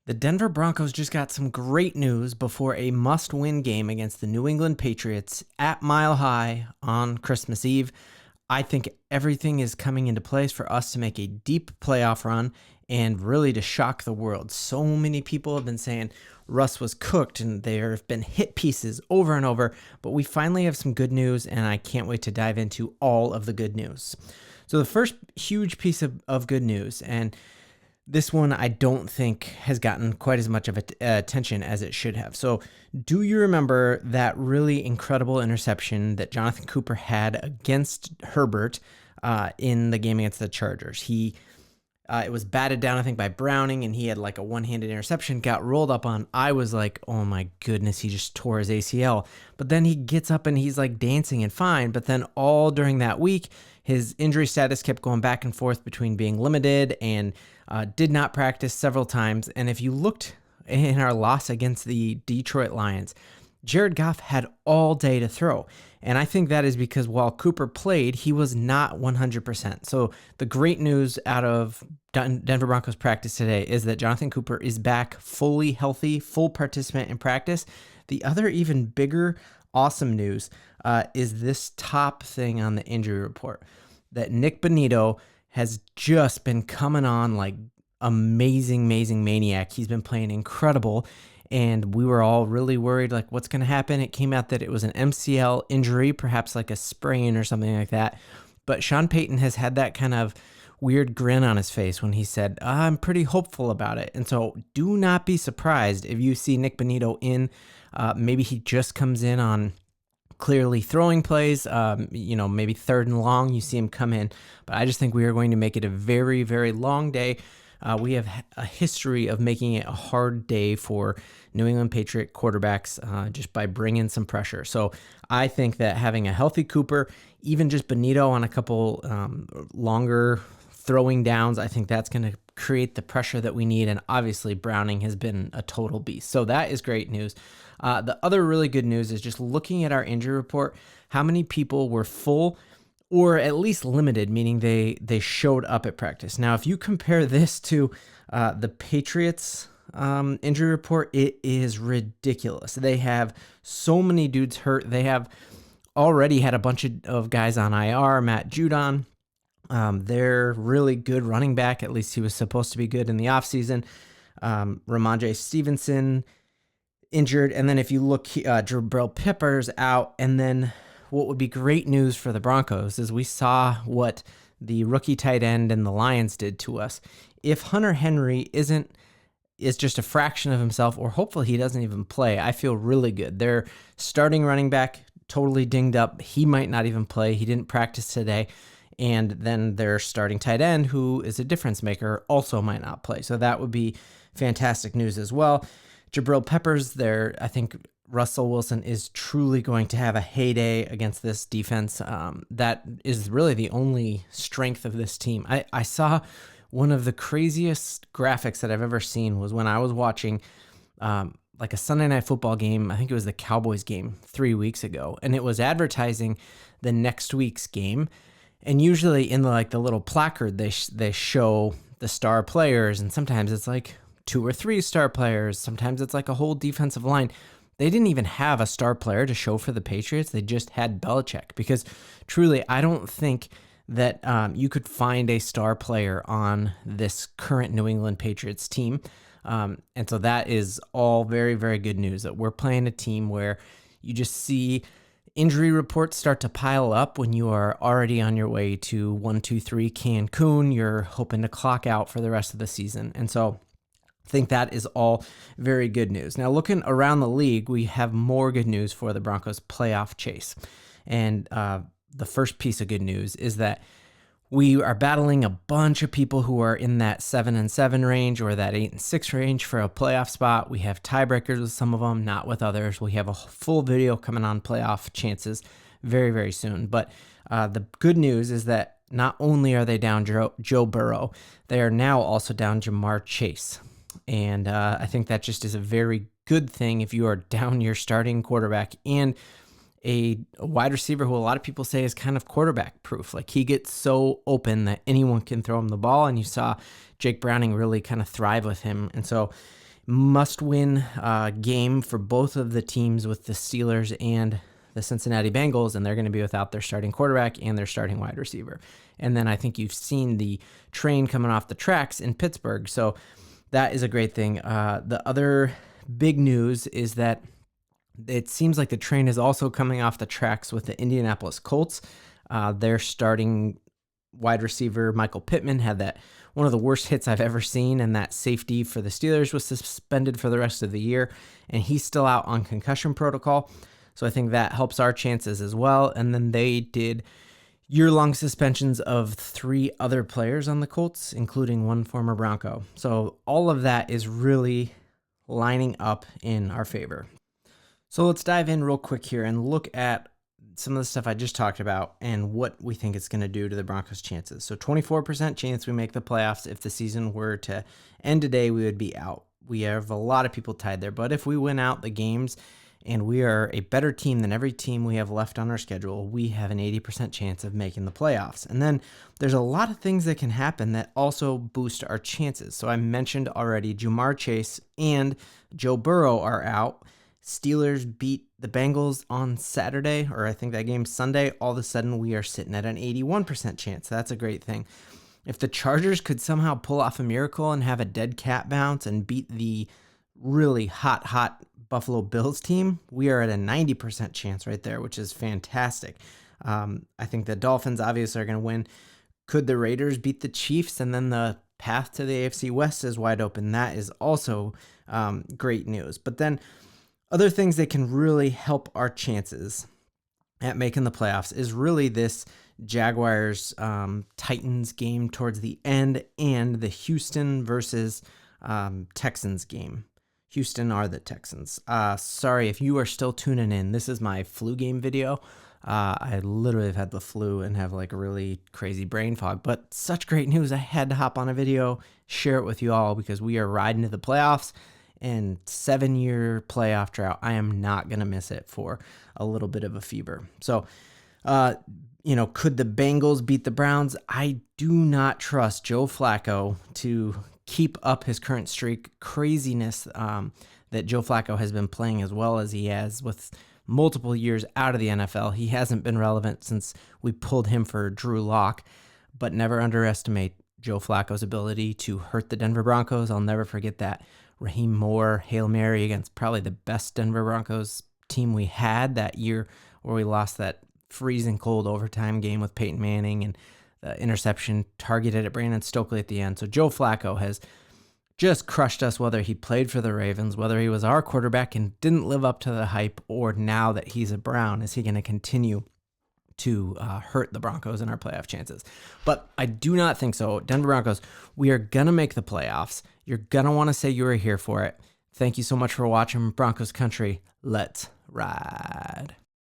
The Denver Broncos just got some great news before a must-win game against the New England Patriots at Mile High on Christmas Eve. I think everything is coming into place for us to make a deep playoff run and really to shock the world. So many people have been saying Russ was cooked and there have been hit pieces over and over, but we finally have some good news and I can't wait to dive into all of the good news. So the first huge piece of good news, and this one I don't think has gotten quite as much of attention as it should have. So, do you remember that really incredible interception that Jonathan Cooper had against Herbert in the game against the Chargers? It was batted down, I think, by Browning, and he had like a one-handed interception, got rolled up on. I was like, oh my goodness, he just tore his ACL. But then he gets up and he's like dancing and fine. But then all during that week, his injury status kept going back and forth between being limited and did not practice several times. And if you looked in our loss against the Detroit Lions, Jared Goff had all day to throw. And I think that is because while Cooper played, he was not 100%. So the great news out of Denver Broncos practice today is that Jonathan Cooper is back fully healthy, full participant in practice. The other even bigger, awesome news is this top thing on the injury report, that Nick Bonito has just been coming on like amazing maniac. He's been playing incredible. And we were all really worried, like, what's going to happen? It came out that it was an MCL injury, perhaps like a sprain or something like that. But Sean Payton has had that kind of weird grin on his face when he said, I'm pretty hopeful about it. And so do not be surprised if you see Nick Bonito in. Maybe he just comes in on clearly throwing plays, maybe third and long, you see him come in. But I just think we are going to make it a very, very long day. We have a history of making it a hard day for New England Patriot quarterbacks just by bringing some pressure. So I think that having a healthy Cooper, even just Bonito on a couple longer throwing downs, I think that's going to create the pressure that we need. And obviously Browning has been a total beast. So that is great news. The other really good news is just looking at our injury report, how many people were full or at least limited, meaning they showed up at practice. Now, if you compare this to the Patriots injury report, it is ridiculous. They have so many dudes hurt. They have already had a bunch of guys on IR, Matt Judon. They're really good running back. At least he was supposed to be good in the offseason. Ramondre Stevenson injured. And then if you look, Jabril Peppers out. And then what would be great news for the Broncos is we saw what the rookie tight end and the Lions did to us. If Hunter Henry is just a fraction of himself, or hopefully he doesn't even play, I feel really good. Their starting running back totally dinged up. He might not even play. He didn't practice today. And then their starting tight end, who is a difference maker, also might not play. So that would be fantastic news as well. Jabril Peppers there, I think Russell Wilson is truly going to have a heyday against this defense. That is really the only strength of this team. I saw one of the craziest graphics that I've ever seen was when I was watching like a Sunday Night Football game. I think it was the Cowboys game 3 weeks ago, and it was advertising the next week's game. And usually in the little placard, they show the star players, and sometimes it's like 2 or 3 star players. Sometimes it's like a whole defensive line. They didn't even have a star player to show for the Patriots. They just had Belichick, because truly, I don't think that you could find a star player on this current New England Patriots team. And so that is all very, very good news, that we're playing a team where you just see injury reports start to pile up when you are already on your way to 1-2-3 Cancun. You're hoping to clock out for the rest of the season. And so I think that is all very good news. Now, looking around the league, we have more good news for the Broncos playoff chase. And the first piece of good news is that we are battling a bunch of people who are in that 7-7 range or that 8-6 range for a playoff spot. We have tiebreakers with some of them, not with others. We have a full video coming on playoff chances very, very soon. But the good news is that not only are they down Joe Burrow, they are now also down Jamar Chase. And I think that just is a very good thing if you are down your starting quarterback and a wide receiver who a lot of people say is kind of quarterback proof. Like, he gets so open that anyone can throw him the ball. And you saw Jake Browning really kind of thrive with him. And so must-win game for both of the teams with the Steelers and the Cincinnati Bengals, and they're going to be without their starting quarterback and their starting wide receiver. And then I think you've seen the train coming off the tracks in Pittsburgh, so that is a great thing. The other big news is that it seems like the train is also coming off the tracks with the Indianapolis Colts. Their starting wide receiver, Michael Pittman, had that one of the worst hits I've ever seen, and that safety for the Steelers was suspended for the rest of the year, and he's still out on concussion protocol. So I think that helps our chances as well. And then they did year-long suspensions of 3 other players on the Colts, including one former Bronco. So all of that is really lining up in our favor. So let's dive in real quick here and look at some of the stuff I just talked about and what we think it's going to do to the Broncos' chances. So 24% chance we make the playoffs. If the season were to end today, we would be out. We have a lot of people tied there, but if we win out the games and we are a better team than every team we have left on our schedule, we have an 80% chance of making the playoffs. And then there's a lot of things that can happen that also boost our chances. So I mentioned already Ja'Marr Chase and Joe Burrow are out. Steelers beat the Bengals on Saturday, or I think that game's Sunday. All of a sudden, we are sitting at an 81% chance. That's a great thing. If the Chargers could somehow pull off a miracle and have a dead cat bounce and beat the really hot Buffalo Bills team, we are at a 90% chance right there, which is fantastic. I think the Dolphins obviously are going to win. Could the Raiders beat the Chiefs? And then the path to the AFC West is wide open. That is also great news. But then other things that can really help our chances at making the playoffs is really this Jaguars Titans game towards the end and the Houston versus Texans game. Houston are the Texans. Sorry if you are still tuning in. This is my flu game video. I literally have had the flu and have like a really crazy brain fog, but such great news. I had to hop on a video, share it with you all because we are riding to the playoffs. And 7-year playoff drought, I am not going to miss it for a little bit of a fever. So, could the Bengals beat the Browns? I do not trust Joe Flacco to keep up his current streak. Craziness that Joe Flacco has been playing as well as he has with multiple years out of the NFL. He hasn't been relevant since we pulled him for Drew Lock, but never underestimate Joe Flacco's ability to hurt the Denver Broncos. I'll never forget that Raheem Moore Hail Mary against probably the best Denver Broncos team we had that year, where we lost that freezing cold overtime game with Peyton Manning and the interception targeted at Brandon Stokely at the end. So Joe Flacco has just crushed us, whether he played for the Ravens, whether he was our quarterback and didn't live up to the hype, or now that he's a Brown, is he going to continue to hurt the Broncos in our playoff chances? But I do not think so. Denver Broncos, we are going to make the playoffs. You're going to want to say you were here for it. Thank you so much for watching Broncos Country. Let's ride.